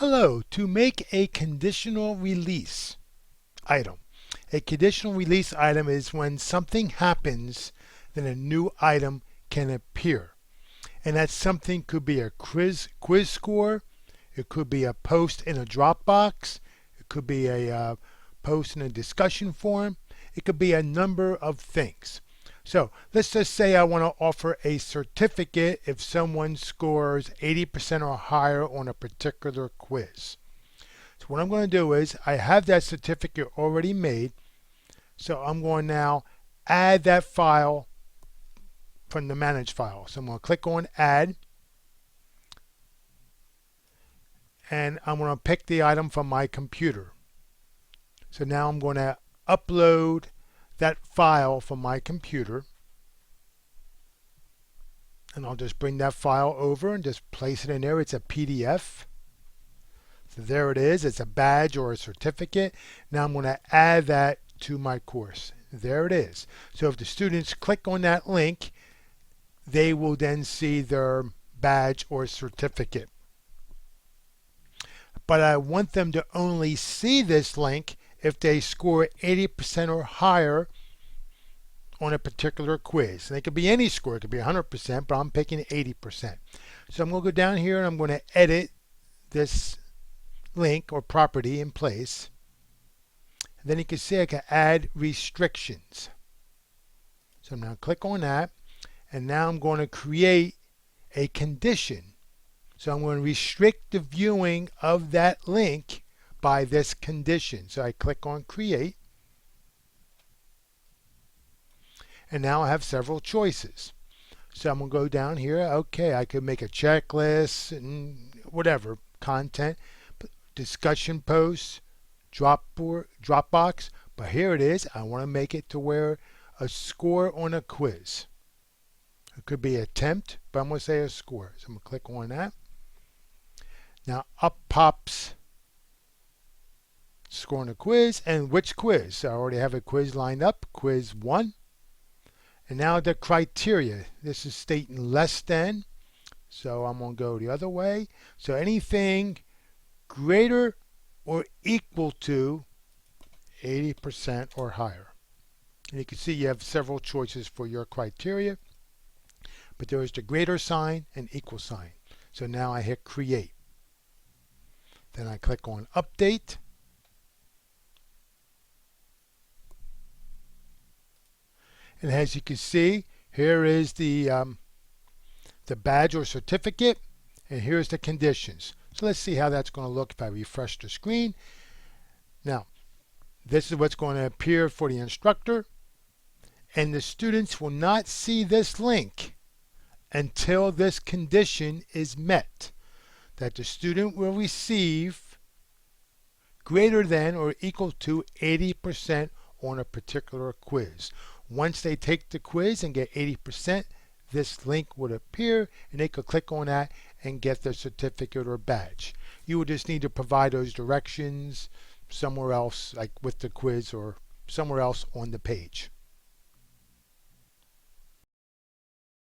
Hello, to make a conditional release item. A conditional release item is when something happens, then a new item can appear. And that something could be a quiz score, it could be a post in a Dropbox, it could be a post in a discussion forum, it could be a number of things. So let's just say I want to offer a certificate if someone scores 80% or higher on a particular quiz. So what I'm going to do is I have that certificate already made. So I'm going to now add that file from the manage file. So I'm going to click on add. And I'm going to pick the item from my computer. So now I'm going to upload that file from my computer. And I'll just bring that file over and just place it in there. It's a PDF. So there it is. It's a badge or a certificate. Now I'm going to add that to my course. There it is. So if the students click on that link, they will then see their badge or certificate. But I want them to only see this link if they score 80% or higher on a particular quiz. And it could be any score. It could be 100%, but I'm picking 80%. So I'm going to go down here and I'm going to edit this link or property in place. And then you can see I can add restrictions. So I'm going to click on that. And now I'm going to create a condition. So I'm going to restrict the viewing of that link by this condition. So I click on create. And now I have several choices. So I'm going to go down here. Okay, I could make a checklist and whatever, content, discussion posts, Dropbox. But here it is. I want to make it to where a score on a quiz. It could be attempt, but I'm going to say a score. So I'm going to click on that. Now up pops score on a quiz and which quiz. So I already have a quiz lined up, quiz 1. And now the criteria. This is stating less than. So I'm going to go the other way. So anything greater or equal to 80% or higher. And you can see you have several choices for your criteria. But there is the greater sign and equal sign. So now I hit create. Then I click on update. And as you can see, here is the badge or certificate, and here's the conditions. So let's see how that's going to look if I refresh the screen. Now, this is what's going to appear for the instructor, and the students will not see this link until this condition is met, that the student will receive greater than or equal to 80% on a particular quiz. Once they take the quiz and get 80%, this link would appear and they could click on that and get their certificate or badge. You would just need to provide those directions somewhere else, like with the quiz or somewhere else on the page.